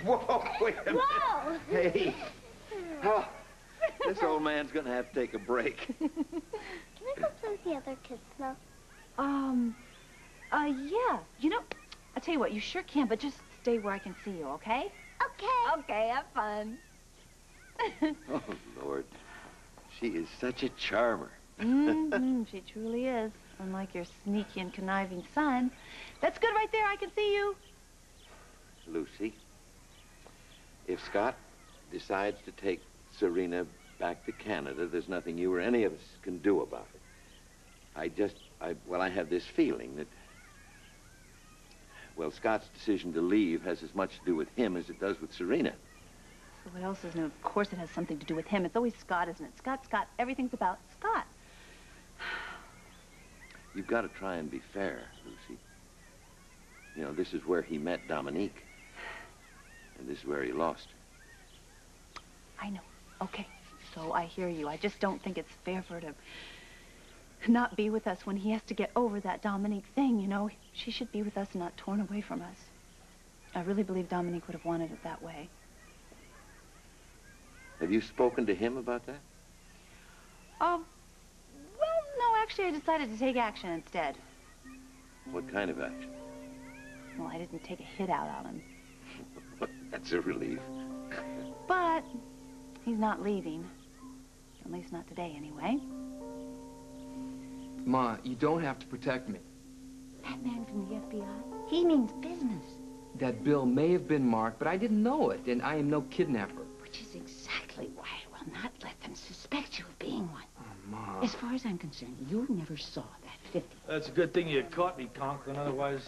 Whoa, wait a minute. Whoa! Hey. Oh, this old man's gonna have to take a break. Can I go play with the other kids now? Yeah. You know, I'll tell you what, you sure can, but just stay where I can see you, okay? Okay. Okay, have fun. Oh, Lord. She is such a charmer. She truly is. Unlike your sneaky and conniving son. That's good right there. I can see you. Lucy, if Scott decides to take Serena back to Canada, there's nothing you or any of us can do about it. I have this feeling that, well, Scott's decision to leave has as much to do with him as it does with Serena. So what else is new? Of course it has something to do with him. It's always Scott, isn't it? Scott, Scott. Everything's about Scott. You've got to try and be fair, Lucy. You know, this is where he met Dominique. And this is where he lost her. I know. Okay. So I hear you. I just don't think it's fair for her to not be with us when he has to get over that Dominique thing, you know. She should be with us and not torn away from us. I really believe Dominique would have wanted it that way. Have you spoken to him about that? Well, no, actually, I decided to take action instead. What kind of action? Well, I didn't take a hit out on him. That's a relief. But he's not leaving. At least not today, anyway. Ma, you don't have to protect me. That man from the FBI, he means business. That bill may have been marked, but I didn't know it, and I am no kidnapper. Which is exactly why I will not let them suspect you of being one. Oh, Ma. As far as I'm concerned, you never saw that 50. That's a good thing you caught me, Conklin. Otherwise,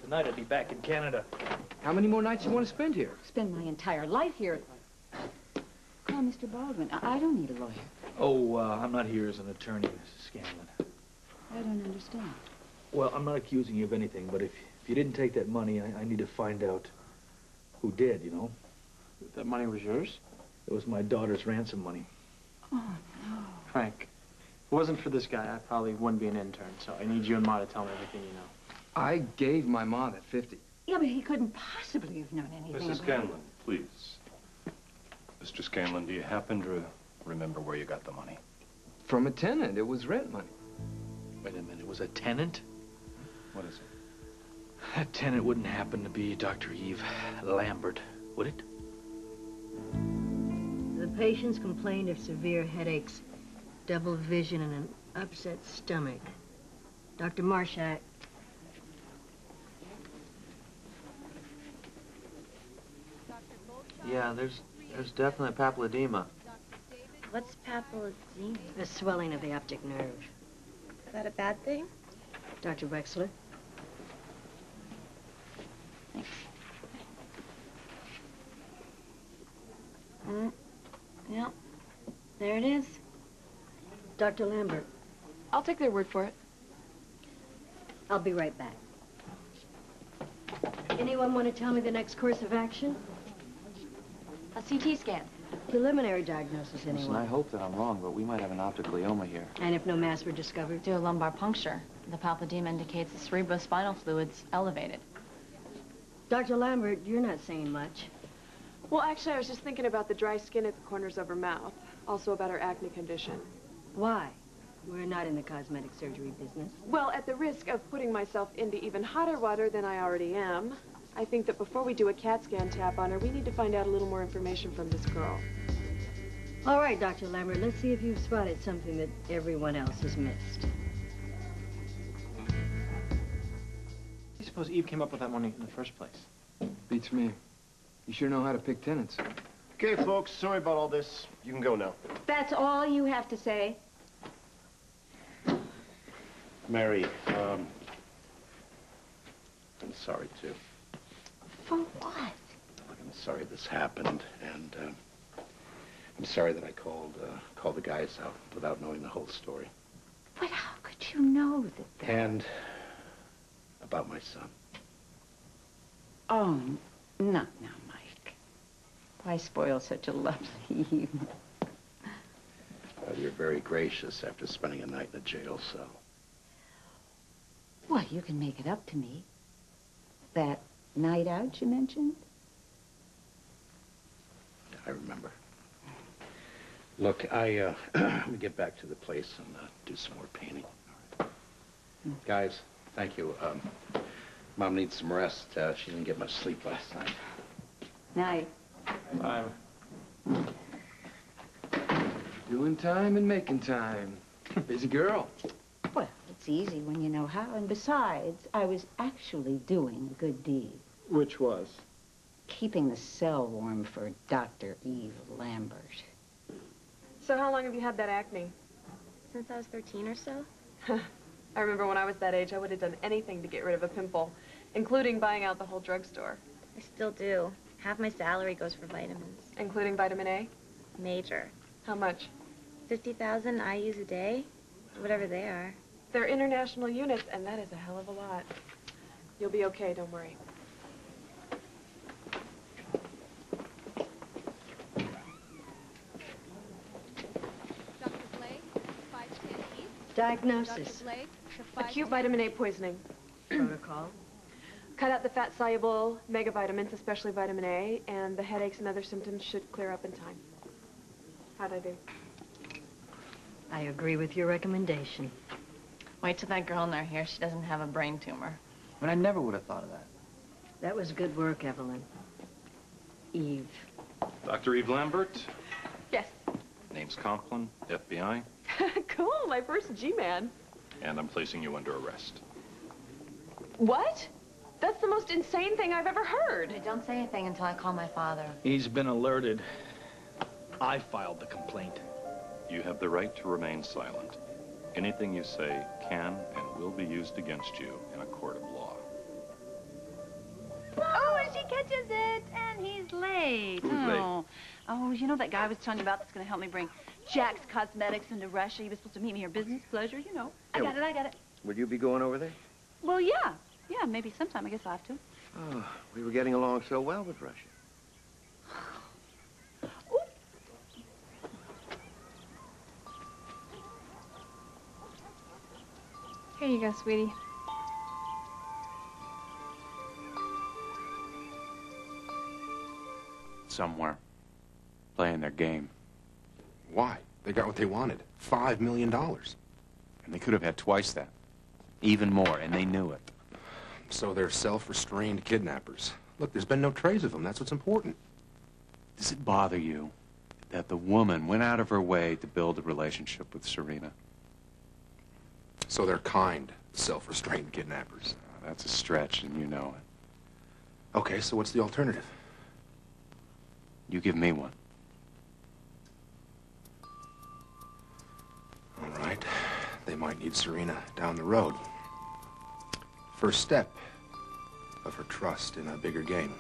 tonight I'd be back in Canada. How many more nights you want to spend here? Spend my entire life here. Call Mr. Baldwin. I don't need a lawyer. Oh, I'm not here as an attorney, Mrs. Scanlon. I don't understand. Well, I'm not accusing you of anything, but if you didn't take that money, I need to find out who did, you know? That money was yours? It was my daughter's ransom money. Oh, no. Frank, if it wasn't for this guy, I probably wouldn't be an intern, so I need you and Ma to tell me everything you know. I gave my ma that 50. Yeah, but he couldn't possibly have known anything Mrs. about Scanlon, please. Mr. Scanlon, do you happen to remember where you got the money? From a tenant. It was rent money. Wait a minute, it was a tenant? What is it? That tenant wouldn't happen to be Dr. Eve Lambert, would it? The patients complained of severe headaches, double vision, and an upset stomach. Dr. Marshak. Yeah, there's definitely papilledema. What's papilledema? The swelling of the optic nerve. Is that a bad thing? Dr. Wexler. Thanks. Yeah, there it is. Dr. Lambert. I'll take their word for it. I'll be right back. Anyone want to tell me the next course of action? A CT scan. Preliminary diagnosis, anyone? Listen, I hope that I'm wrong, but we might have an optic glioma here. And if no mass were discovered? Do a lumbar puncture. The papilledema indicates the cerebrospinal fluid's elevated. Dr. Lambert, you're not saying much. Well, actually, I was just thinking about the dry skin at the corners of her mouth. Also about her acne condition. Why? We're not in the cosmetic surgery business. Well, at the risk of putting myself into even hotter water than I already am, I think that before we do a CAT scan tap on her, we need to find out a little more information from this girl. All right, Dr. Lambert, let's see if you've spotted something that everyone else has missed. I suppose Eve came up with that money in the first place. Beats me. You sure know how to pick tenants. Okay, folks, sorry about all this. You can go now. That's all you have to say? Mary, I'm sorry, too. For what? Look, I'm sorry this happened, and I'm sorry that I called the guys out without knowing the whole story. But how could you know that? And about my son. Oh, not now, Mike. Why spoil such a lovely evening? Well, you're very gracious after spending a night in a jail cell. Well, you can make it up to me. That night out you mentioned? I remember. Look, let me get back to the place and do some more painting. Guys, thank you. Mom needs some rest. She didn't get much sleep last night. Night. Bye. Doing time and making time. Busy girl. Well, it's easy when you know how. And besides, I was actually doing a good deed. Which was? Keeping the cell warm for Dr. Eve Lambert. So how long have you had that acne? Since I was 13 or so. I remember when I was that age, I would have done anything to get rid of a pimple, including buying out the whole drugstore. I still do. Half my salary goes for vitamins. Including vitamin A? Major. How much? 50,000 IUs a day, whatever they are. They're international units, and that is a hell of a lot. You'll be okay, don't worry. Diagnosis. Acute vitamin A poisoning. Protocol. Cut out the fat-soluble megavitamins, especially vitamin A, and the headaches and other symptoms should clear up in time. How'd I do? I agree with your recommendation. Wait till that girl in there hears she doesn't have a brain tumor. But I never would have thought of that. That was good work, Evelyn. Eve. Dr. Eve Lambert, Yes. name's Conklin, FBI, Cool, my first G-man. and I'm placing you under arrest. What? That's the most insane thing I've ever heard. Hey, don't say anything until I call my father. He's been alerted. I filed the complaint. You have the right to remain silent. Anything you say can and will be used against you in a court of law. Oh, and she catches it, and he's late. Who's late? Oh, you know that guy I was telling you about that's going to help me bring Jack's Cosmetics into Russia? He was supposed to meet me here, business pleasure, you know. I got it. Will you be going over there? Well, yeah. Yeah, maybe sometime. I guess I'll have to. Oh, we were getting along so well with Russia. Here you go, sweetie. Somewhere. Playing their game. Why? They got what they wanted. $5 million. And they could have had twice that. Even more, and they knew it. So they're self-restrained kidnappers. Look, there's been no trace of them. That's what's important. Does it bother you that the woman went out of her way to build a relationship with Serena? So they're kind, self-restrained kidnappers. That's a stretch, and you know it. Okay, so what's the alternative? You give me one. All right. They might need Serena down the road. First step of her trust in a bigger game.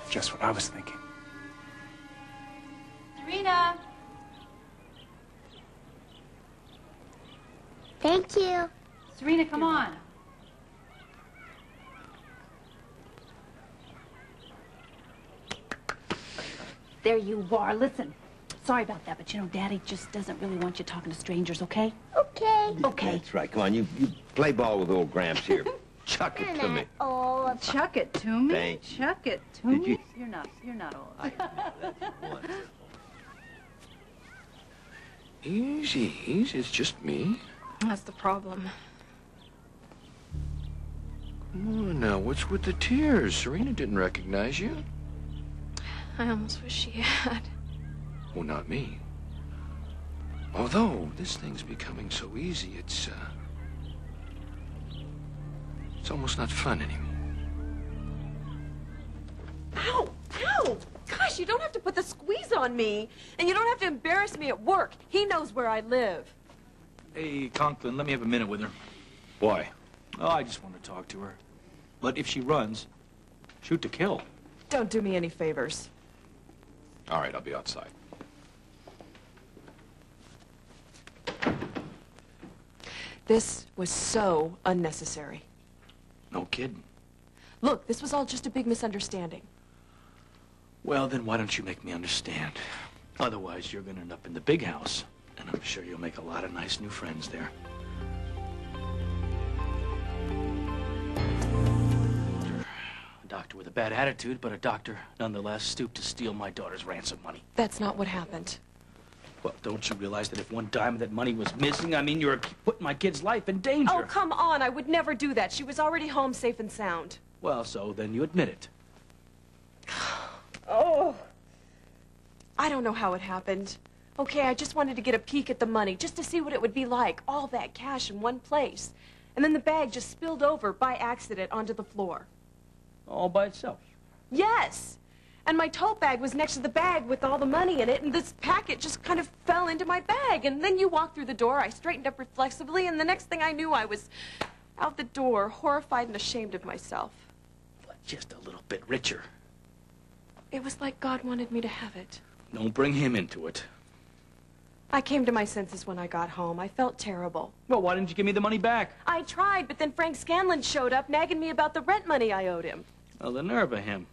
Just what I was thinking. Serena! Thank you. Serena, come on. There you are. Listen, sorry about that, but you know, Daddy just doesn't really want you talking to strangers, okay? Okay. Okay. That's right. Come on, you play ball with old Gramps here. Chuck it to me. Oh, Chuck it to me. Thank you. Chuck it to Did me. you- You're not old. Easy, easy. It's just me. That's the problem. Come on now, what's with the tears? Serena didn't recognize you. I almost wish she had. Well, not me. Although, this thing's becoming so easy, it's almost not fun anymore. Ow! Ow! Gosh, you don't have to put the squeeze on me. And you don't have to embarrass me at work. He knows where I live. Hey, Conklin, let me have a minute with her. Why? Oh, I just want to talk to her. But if she runs, shoot to kill. Don't do me any favors. All right, I'll be outside. This was so unnecessary. No kidding. Look, this was all just a big misunderstanding. Well, then why don't you make me understand? Otherwise, you're going to end up in the big house. And I'm sure you'll make a lot of nice new friends there. Dr. doctor with a bad attitude, but a doctor nonetheless stooped to steal my daughter's ransom money. That's not what happened. Well, don't you realize that if one dime of that money was missing, I mean, you're putting my kid's life in danger? Oh, come on. I would never do that. She was already home safe and sound. Well, so then you admit it. Oh. I don't know how it happened. Okay, I just wanted to get a peek at the money, just to see what it would be like. All that cash in one place. And then the bag just spilled over by accident onto the floor. All by itself? Yes. And my tote bag was next to the bag with all the money in it, and this packet just kind of fell into my bag. And then you walked through the door, I straightened up reflexively, and the next thing I knew, I was out the door, horrified and ashamed of myself. But just a little bit richer. It was like God wanted me to have it. Don't bring him into it. I came to my senses when I got home. I felt terrible. Well, why didn't you give me the money back? I tried, but then Frank Scanlon showed up, nagging me about the rent money I owed him. Well, the nerve of him.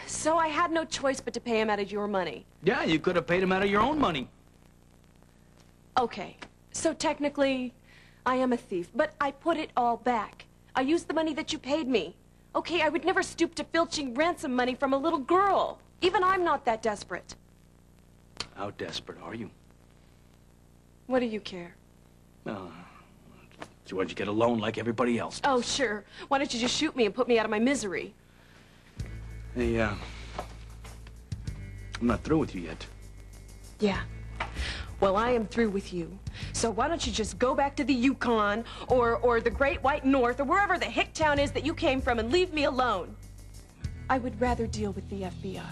So I had no choice but to pay him out of your money. Yeah, you could have paid him out of your own money. Okay, so technically, I am a thief, but I put it all back. I used the money that you paid me. Okay, I would never stoop to filching ransom money from a little girl. Even I'm not that desperate. How desperate are you? What do you care? So why'd you get a loan like everybody else? Oh, sure. Why don't you just shoot me and put me out of my misery? Hey, I'm not through with you yet. Yeah. Well, I am through with you. So why don't you just go back to the Yukon or the Great White North or wherever the hick town is that you came from and leave me alone? I would rather deal with the FBI.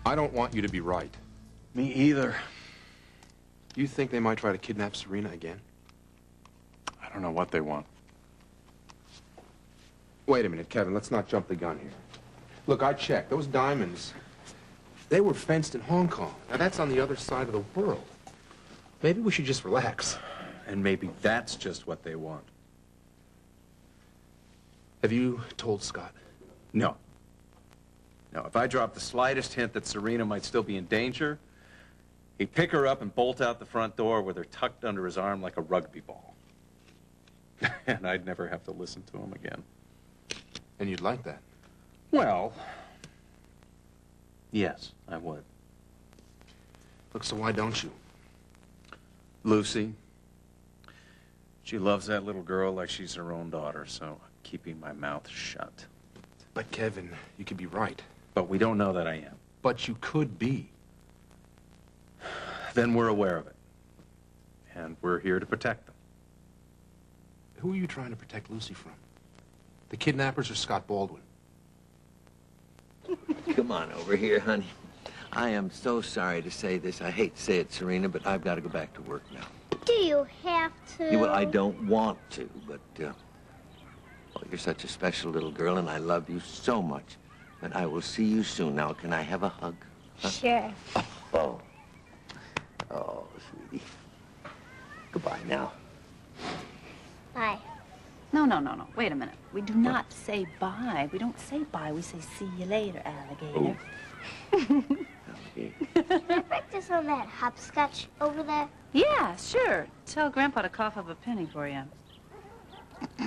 I don't want you to be right. Me either. You think they might try to kidnap Serena again? I don't know what they want. Wait a minute, Kevin. Let's not jump the gun here. Look, I checked. Those diamonds, they were fenced in Hong Kong. Now, that's on the other side of the world. Maybe we should just relax. And maybe that's just what they want. Have you told Scott? No. No, if I dropped the slightest hint that Serena might still be in danger, he'd pick her up and bolt out the front door with her tucked under his arm like a rugby ball. And I'd never have to listen to him again. And you'd like that? Well, yes, I would. Look, so why don't you? Lucy, she loves that little girl like she's her own daughter, so I'm keeping my mouth shut. But, Kevin, you could be right. But we don't know that I am. But you could be. Then we're aware of it. And we're here to protect them. Who are you trying to protect Lucy from? The kidnappers or Scott Baldwin? Come on over here, honey. I am so sorry to say this. I hate to say it, Serena, but I've got to go back to work now. Do you have to? Yeah, well, I don't want to, but, well, you're such a special little girl, and I love you so much. But I will see you soon. Now, can I have a hug? Huh? Sure. Oh. Oh, sweetie. Goodbye now. Bye. No, no, no, no. Wait a minute. We do not say bye. We don't say bye. We say see you later, alligator. Can I practice on that hopscotch over there? Yeah, sure. Tell Grandpa to cough up a penny for you.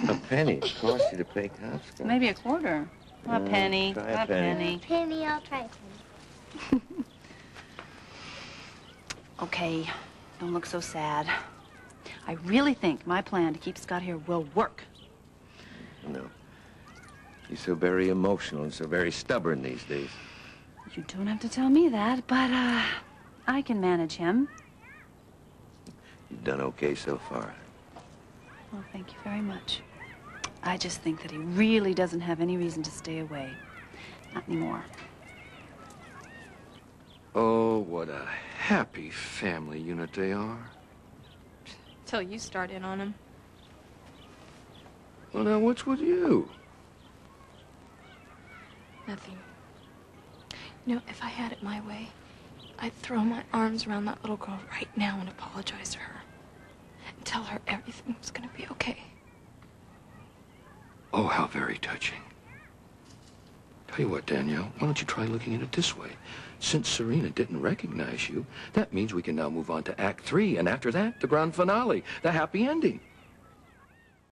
A penny? It costs you to pay cops? Maybe a quarter. A penny. Try a penny. A penny, I'll try a penny. Okay, don't look so sad. I really think my plan to keep Scott here will work. No. He's so very emotional and so very stubborn these days. You don't have to tell me that, but, I can manage him. You've done okay so far. Well, thank you very much. I just think that he really doesn't have any reason to stay away. Not anymore. Oh, what a happy family unit they are. Till you start in on him. Well, now, what's with you? Nothing. You know, if I had it my way, I'd throw my arms around that little girl right now and apologize to her. And tell her everything was gonna be okay. Oh, how very touching. Tell you what, Danielle, why don't you try looking at it this way? Since Serena didn't recognize you, that means we can now move on to Act 3, and after that, the grand finale, the happy ending.